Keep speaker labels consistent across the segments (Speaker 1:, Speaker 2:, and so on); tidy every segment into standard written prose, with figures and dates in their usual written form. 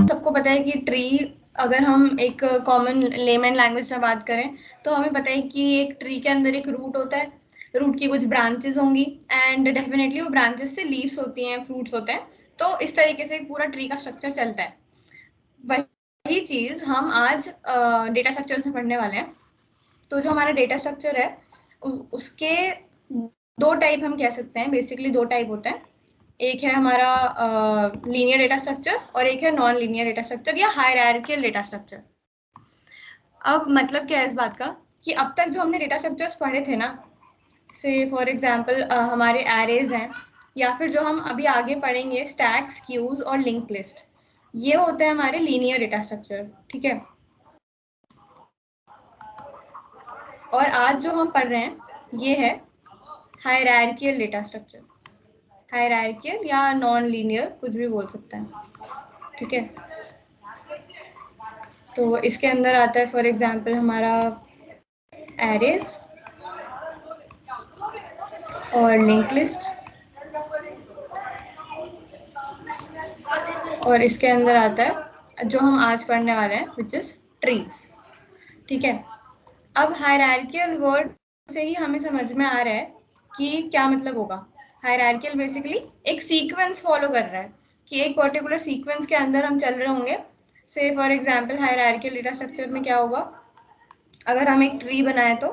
Speaker 1: सबको पता है कि ट्री, अगर हम एक कॉमन लेमन लैंग्वेज में बात करें तो हमें पता है कि एक ट्री के अंदर एक रूट होता है, रूट की कुछ ब्रांचेस होंगी एंड डेफिनेटली वो ब्रांचेस से लीव्स होती हैं, फ्रूट्स होते हैं। तो इस तरीके से पूरा ट्री का स्ट्रक्चर चलता है। वही चीज हम आज डेटा स्ट्रक्चर्स में पढ़ने वाले हैं। तो जो हमारा डेटा स्ट्रक्चर है उसके दो टाइप हम कह सकते हैं, बेसिकली दो टाइप होते हैं। एक है हमारा लीनियर डेटा स्ट्रक्चर और एक है नॉन लीनियर डेटा स्ट्रक्चर या हायरार्किकल डेटा स्ट्रक्चर। अब मतलब क्या है इस बात का कि अब तक जो हमने डेटा स्ट्रक्चर्स पढ़े थे ना, से फॉर एग्जांपल हमारे एरेज हैं, या फिर जो हम अभी आगे पढ़ेंगे स्टैक्स, क्यूज और लिंक लिस्ट, ये होते हैं हमारे लीनियर डेटा स्ट्रक्चर। ठीक है। और आज जो हम पढ़ रहे हैं ये है हायरार्किकल डेटा स्ट्रक्चर। हायरार्किकल या नॉन लीनियर कुछ भी बोल सकते हैं। ठीक है। तो इसके अंदर आता है फॉर एग्जांपल हमारा एरेज और लिंक लिस्ट, और इसके अंदर आता है जो हम आज पढ़ने वाले हैं विच इज ट्रीज। ठीक है। अब हायरार्किकल वर्ड से ही हमें समझ में आ रहा है कि क्या मतलब होगा। हायरार्किकल बेसिकली एक सीक्वेंस फॉलो कर रहा है कि एक पर्टिकुलर सीक्वेंस के अंदर हम चल रहे होंगे। से for example hierarchical data structure में क्या होगा, अगर हम एक ट्री बनाए तो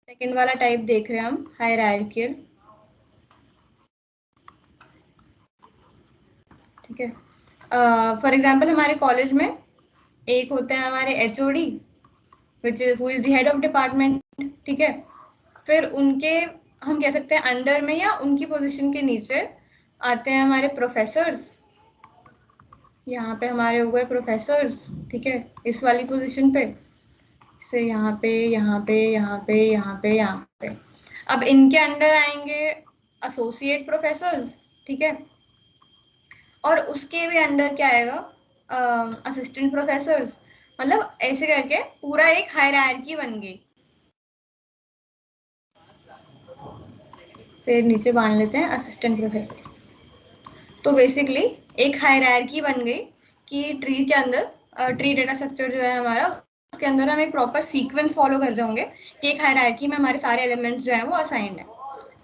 Speaker 1: सेकेंड वाला टाइप देख रहे हैं हम हायरार्किकल। ठीक है। फॉर एग्जांपल हमारे कॉलेज में एक होते हैं हमारे HOD which who is the head of department. ठीक है। फिर उनके हम कह सकते हैं अंडर में या उनकी पोजीशन के नीचे आते हैं हमारे प्रोफेसर्स। यहाँ पे हमारे हो गए प्रोफेसर्स। ठीक है। इस वाली पोजीशन पे से यहाँ पे यहाँ पे यहाँ पे यहाँ पे यहाँ पे। अब इनके अंडर आएंगे एसोसिएट प्रोफेसर्स। ठीक है। और उसके भी अंडर क्या आएगा, असिस्टेंट प्रोफेसर्स। मतलब ऐसे करके पूरा एक हायरार्की बन गई। फिर नीचे बांध लेते हैं असिस्टेंट प्रोफेसर। तो बेसिकली एक हायरार्की बन गई कि ट्री के अंदर ट्री डेटा स्ट्रक्चर जो है हमारा, उसके अंदर हम एक प्रॉपर सीक्वेंस फॉलो कर रहे होंगे कि एक हायरार्की में हमारे सारे एलिमेंट्स जो हैं वो असाइंड है।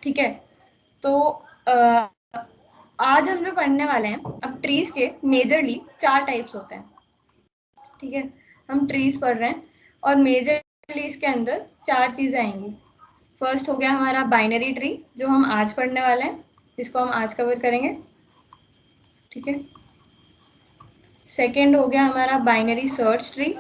Speaker 1: ठीक है। तो आज हम जो पढ़ने वाले हैं, अब ट्रीज के मेजरली 4 टाइप्स होते हैं। ठीक है। हम ट्रीज पढ़ रहे हैं और मेजरली इसके अंदर 4 चीजें आएंगी। फर्स्ट हो गया हमारा बाइनरी ट्री जो हम आज पढ़ने वाले हैं, जिसको हम आज कवर करेंगे। ठीक है। सेकेंड हो गया हमारा बाइनरी सर्च ट्री।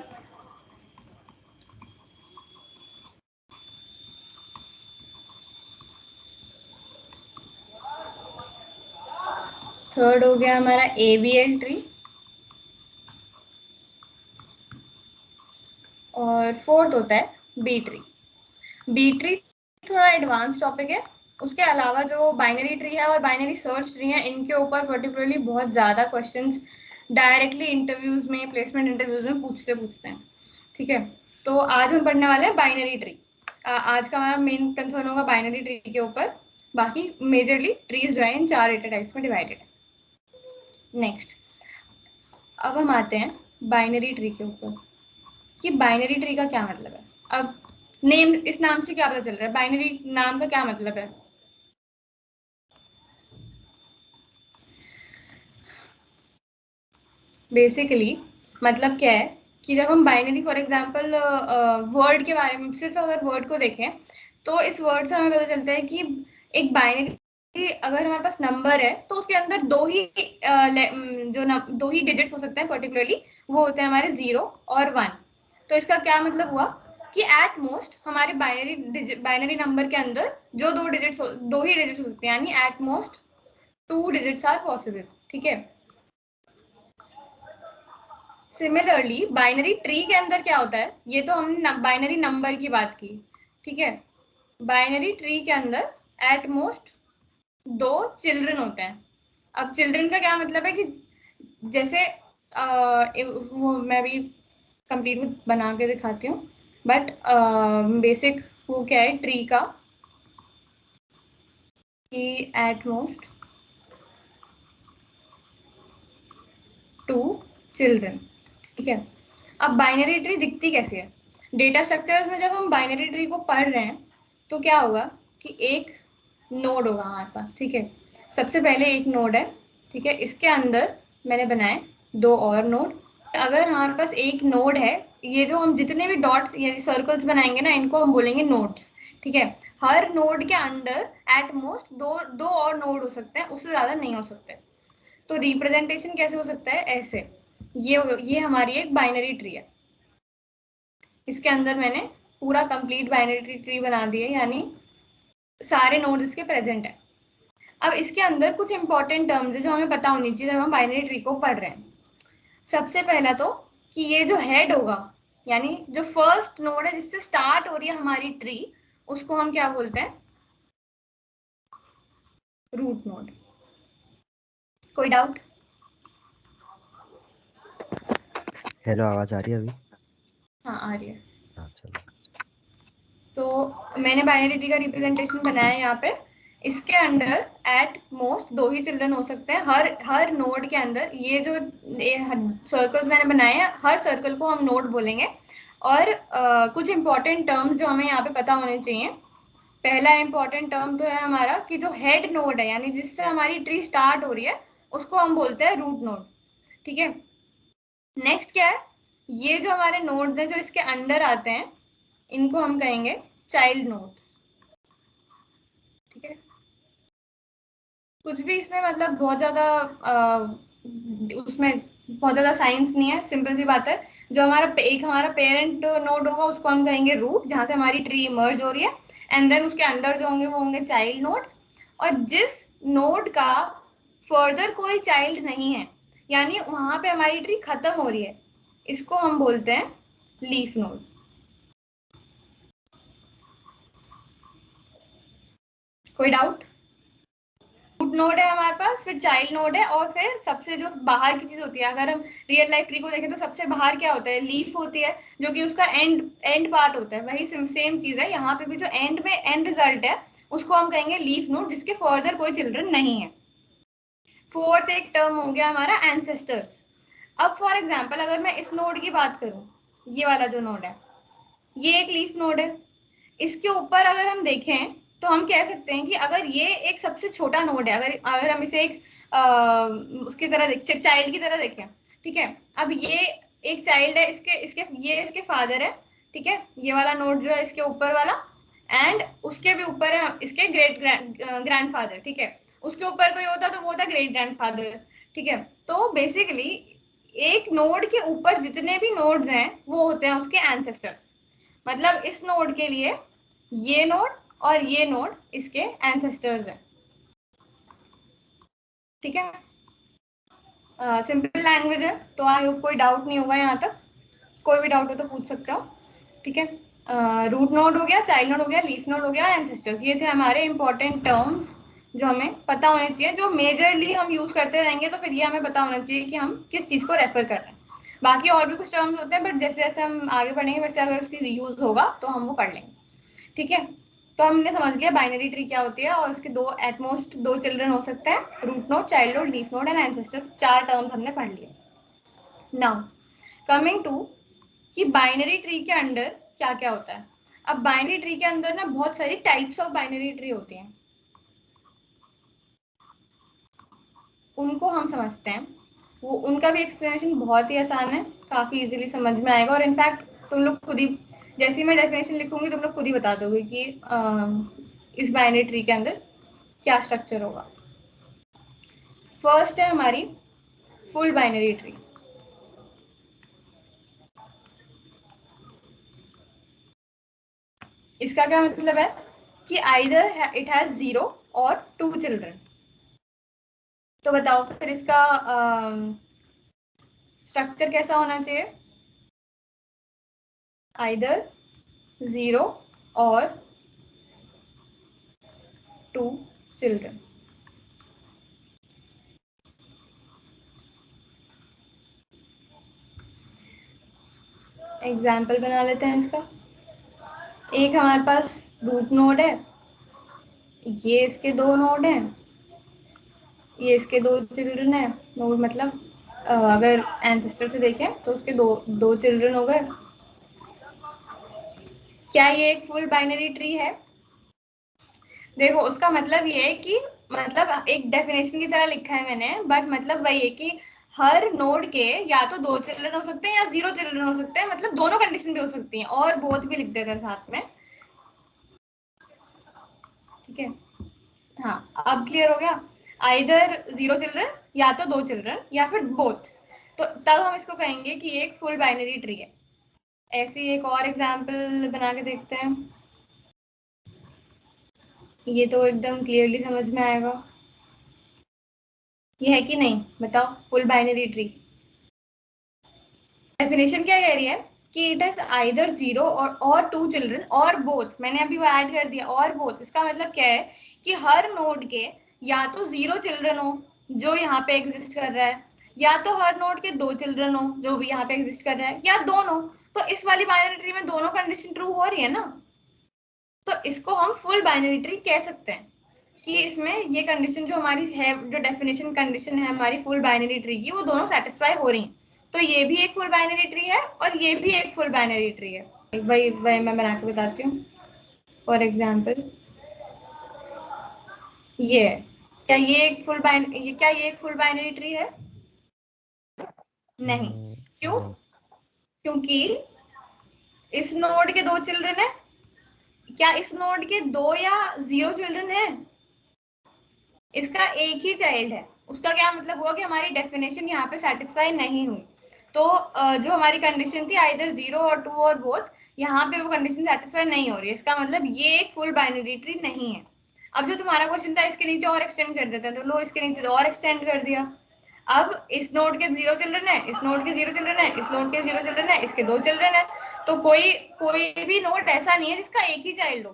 Speaker 1: थर्ड हो गया हमारा एवीएल ट्री। और फोर्थ होता है बी ट्री। बी ट्री थोड़ा एडवांस टॉपिक है। उसके अलावा जो बाइनरी ट्री है और बाइनरी सर्च ट्री है, इनके ऊपर पर्टिकुलरली बहुत ज़्यादा क्वेश्चंस डायरेक्टली इंटरव्यूज में, प्लेसमेंट इंटरव्यूज में पूछते हैं। ठीक है। तो आज हम पढ़ने वाले हैं बाइनरी ट्री। आज का हमारा मेन कंसर्न होगा बाइनरी ट्री के ऊपर। बाकी मेजरली ट्रीज जो है इन 4 डेटा टाइप्स में डिवाइडेड है। नेक्स्ट, अब हम आते हैं बाइनरी ट्री के ऊपर कि बाइनरी ट्री का क्या मतलब है। अब नेम, इस नाम से क्या पता चल रहा है, बाइनरी नाम का क्या मतलब है। बेसिकली मतलब क्या है कि जब हम बाइनरी फॉर एग्जांपल वर्ड के बारे में, सिर्फ अगर वर्ड को देखें तो इस वर्ड से हमें पता चलता है कि एक बाइनरी, अगर हमारे पास नंबर है तो उसके अंदर दो ही डिजिट्स हो सकते हैं पर्टिकुलरली, वो होते हैं हमारे 0 और 1। तो इसका क्या मतलब हुआ कि एट मोस्ट हमारे बाइनरी नंबर के अंदर जो दो ही डिजिट्स हो सकते हैं, यानी at most 2 digits are possible. ठीक है। सिमिलरली बाइनरी ट्री के अंदर क्या होता है, ये तो हमने बाइनरी नंबर की बात की। ठीक है। बाइनरी ट्री के अंदर एट मोस्ट 2 चिल्ड्रन होते हैं। अब चिल्ड्रन का क्या मतलब है कि जैसे वो मैं भी कंप्लीट बना के दिखाती हूँ। बट बेसिक वो क्या है ट्री का कि एट मोस्ट 2 चिल्ड्रन। ठीक है, अब बाइनरी ट्री दिखती कैसे है? डेटा स्ट्रक्चर्स में जब हम बाइनरी ट्री को पढ़ रहे हैं तो क्या होगा कि एक नोड होगा हमारे पास। ठीक है, सबसे पहले एक नोड है। ठीक है, इसके अंदर मैंने बनाए 2 और नोड। अगर हमारे पास एक नोड है, ये जो हम जितने भी डॉट्स या सर्कल्स बनाएंगे ना, इनको हम बोलेंगे नोड्स। ठीक है, हर नोड के अंदर एट मोस्ट दो और नोड हो सकते हैं, उससे ज्यादा नहीं हो सकते। तो रिप्रेजेंटेशन कैसे हो सकता है? ऐसे, ये हमारी एक बाइनरी ट्री है। इसके अंदर मैंने पूरा कंप्लीट बाइनरी ट्री बना दी है, यानी सारे नोड्स इसके प्रेजेंट है। अब इसके अंदर कुछ इंपॉर्टेंट टर्म्स है जो हमें पता होनी चाहिए जब हम बाइनरी ट्री को पढ़ रहे हैं। सबसे पहला तो कि ये जो हेड होगा, यानी जो फर्स्ट नोड है जिससे स्टार्ट हो रही है हमारी ट्री, उसको हम क्या बोलते हैं? Root node. कोई डाउट?
Speaker 2: हेलो, आवाज आ रही है अभी?
Speaker 1: हाँ आ रही है।
Speaker 2: हाँ चलो।
Speaker 1: तो मैंने बाइनरी ट्री का रिप्रेजेंटेशन बनाया है यहाँ पे। इसके अंदर एट मोस्ट 2 ही चिल्ड्रन हो सकते हैं, हर नोड के अंदर। ये जो सर्कल्स मैंने बनाए हैं, हर सर्कल को हम नोड बोलेंगे। और कुछ इंपॉर्टेंट टर्म्स जो हमें यहाँ पे पता होने चाहिए। पहला इंपॉर्टेंट टर्म तो है हमारा कि जो हेड नोड है, यानी जिससे हमारी ट्री स्टार्ट हो रही है, उसको हम बोलते हैं रूट नोड। ठीक है, नेक्स्ट क्या है? ये जो हमारे नोड्स हैं जो इसके अंडर आते हैं, इनको हम कहेंगे चाइल्ड नोड्स। ठीक है, कुछ भी इसमें मतलब बहुत ज्यादा उसमें बहुत ज्यादा साइंस नहीं है, सिंपल सी बात है। जो हमारा पेरेंट नोड होगा उसको हम कहेंगे रूट, जहां से हमारी ट्री इमर्ज हो रही है। एंड देन उसके अंदर जो होंगे वो होंगे चाइल्ड नोड्स। और जिस नोड का फर्दर कोई चाइल्ड नहीं है, यानी वहां पे हमारी ट्री खत्म हो रही है, इसको हम बोलते हैं लीफ नोड। कोई डाउट? रूट नोड है हमारे पास, फिर चाइल्ड नोड है, और फिर सबसे जो बाहर की चीज होती है, अगर हम रियल लाइफ ट्री को देखें तो सबसे बाहर क्या होता है? लीफ होती है, जो कि उसका एंड पार्ट होता है। वही सेम चीज है यहाँ पे भी, जो एंड में एंड रिजल्ट है उसको हम कहेंगे लीफ नोड, जिसके फर्दर कोई चिल्ड्रन नहीं है। फोर्थ एक टर्म हो गया हमारा एंसेस्टर्स। अब फॉर एग्जाम्पल अगर मैं इस नोड की बात करूं, ये वाला जो नोड है, ये एक लीफ नोड है। इसके ऊपर अगर हम देखें तो हम कह सकते हैं कि अगर ये एक सबसे छोटा नोड है, अगर अगर हम इसे एक उसकी तरह चाइल्ड की तरह देखें। ठीक है, अब ये एक चाइल्ड है, इसके इसके ये इसके फादर है। ठीक है, ये वाला नोड जो है इसके ऊपर वाला, एंड उसके भी ऊपर है इसके ग्रैंडफादर। ठीक है, उसके ऊपर कोई होता तो वो होता ग्रेट ग्रैंडफादर। ठीक है, तो बेसिकली एक नोड के ऊपर जितने भी नोड्स हैं वो होते हैं उसके एंसेस्टर्स। मतलब इस नोड के लिए ये नोड और ये नोड इसके एंसेस्टर्स हैं। ठीक है, सिंपल लैंग्वेज है, तो आई होप कोई डाउट नहीं होगा यहाँ तक। कोई भी डाउट हो तो पूछ सकते हो। ठीक है, रूट नोड हो गया, चाइल्ड नोड हो गया, लीफ नोड हो गया, एंसेस्टर्स, ये थे हमारे इंपॉर्टेंट टर्म्स जो हमें पता होने चाहिए, जो मेजरली हम यूज करते रहेंगे तो फिर ये हमें पता होना चाहिए कि हम किस चीज को रेफर कर रहे हैं। बाकी और भी कुछ टर्म्स होते हैं, बट जैसे जैसे हम आगे बढ़ेंगे वैसे अगर उसकी यूज होगा तो हम वो पढ़ लेंगे। ठीक है, तो हमने समझ लिया बाइनरी ट्री क्या होती है, और उसके एटमोस्ट 2 चिल्ड्रन हो सकते हैं, root node, child node, leaf node and ancestors. 4 terms हमने पढ़ लिए। नाउ कमिंग टू कि बाइनरी ट्री के अंदर क्या क्या होता है। अब बाइनरी ट्री के अंदर ना बहुत सारी टाइप्स ऑफ बाइनरी ट्री होती हैं, उनको हम समझते हैं। वो उनका भी एक्सप्लेनेशन बहुत ही आसान है, काफी इजीली समझ में आएगा। और इनफैक्ट तुम लोग खुद ही, जैसी मैं डेफिनेशन लिखूंगी तुम लोग खुद ही बता दोगे कि इस बाइनरी ट्री के अंदर क्या स्ट्रक्चर होगा। फर्स्ट है हमारी फुल बाइनरी ट्री। इसका क्या मतलब है कि आइदर इट हैज 0 और 2 चिल्ड्रन। तो बताओ फिर इसका स्ट्रक्चर कैसा होना चाहिए? आइदर 0 और 2 चिल्ड्रन। एग्जाम्पल बना लेते हैं इसका। एक हमारे पास रूट नोड है, ये इसके 2 नोड हैं, ये इसके 2 चिल्ड्रन है। नोड मतलब अगर एंसेस्टर से देखें तो उसके दो चिल्ड्रन हो गए। क्या ये एक फुल बाइनरी ट्री है? देखो उसका मतलब ये है कि मतलब एक डेफिनेशन की तरह लिखा है मैंने, बट मतलब वही है कि हर नोड के या तो 2 चिल्ड्रन हो सकते हैं या 0 चिल्ड्रन हो सकते हैं, मतलब दोनों कंडीशन भी हो सकती हैं, और बोथ भी लिख देते हैं साथ में। ठीक है, हाँ अब क्लियर हो गया। आइदर 0 चिल्ड्रन या तो 2 चिल्ड्रन या फिर बोथ, तो तब हम इसको कहेंगे कि एक फुल बाइनरी ट्री है। ऐसी एक और एग्जांपल बना के देखते हैं, ये तो एकदम क्लियरली समझ में आएगा। ये है कि नहीं बताओ, फुल बाइनरी ट्री। डेफिनेशन क्या कह रही है कि इट इज आइदर 0 और 2 चिल्ड्रन और बोथ, मैंने अभी वो ऐड कर दिया और बोथ। इसका मतलब क्या है कि हर नोड के या तो 0 चिल्ड्रन हो जो यहाँ पे एग्जिस्ट कर रहा है, या तो हर नोड के 2 चिल्ड्रन हो जो भी यहाँ पे एग्जिस्ट कर रहा है, या दोनों। तो इस वाली बाइनरी ट्री में दोनों कंडीशन ट्रू हो रही है ना, तो इसको हम फुल बाइनरी ट्री कह सकते हैं कि इसमें ये कंडीशन जो हमारी है, जो डेफिनेशन कंडीशन है हमारी फुल बाइनरी ट्री की, वो दोनों सेटिस्फाई हो रही हैं। तो ये भी एक फुल बाइनरी ट्री है और ये भी एक फुल बाइनरी ट्री है। वही वही मैं बना के बताती हूँ। फॉर एग्जाम्पल ये है। क्या ये एक फुल बाइनरी ट्री है? नहीं। क्यों?
Speaker 2: नहीं।
Speaker 1: क्योंकि इस नोड के 2 चिल्ड्रन है, क्या इस नोड के 2 या 0 चिल्ड्रन है? इसका एक ही चाइल्ड है। उसका क्या मतलब हुआ कि हमारी डेफिनेशन यहाँ पे सेटिस्फाई नहीं हुई। तो जो हमारी कंडीशन थी आइदर 0 और 2 और बोथ, यहाँ पे वो कंडीशन सेटिस्फाई नहीं हो रही है। इसका मतलब ये एक फुल बाइनरी ट्री नहीं है। अब जो तुम्हारा क्वेश्चन था इसके नीचे और एक्सटेंड कर देते हैं, तो लो इसके नीचे और एक्सटेंड कर दिया। अब इस नोड के 0 चिल्ड्रन है, इस नोड के 0 चिल्ड्रन है, इस नोड के 0 चिल्ड्रन है, इसके 2 चिल्ड्रन है। तो कोई कोई भी नोड ऐसा नहीं है जिसका एक ही चाइल्ड हो।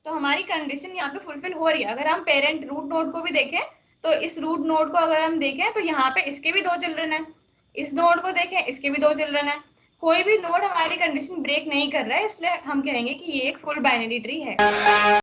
Speaker 1: तो हमारी कंडीशन यहाँ पे फुलफिल हो रही है। अगर हम पेरेंट रूट नोड को भी देखें, तो इस रूट नोड को अगर हम देखें तो यहाँ पे इसके भी 2 चिल्ड्रन है, इस नोड को देखें इसके भी 2 चिल्ड्रन है। कोई भी नोड हमारी कंडीशन ब्रेक नहीं कर रहा है, इसलिए हम कहेंगे कि ये एक फुल बाइनरी ट्री है।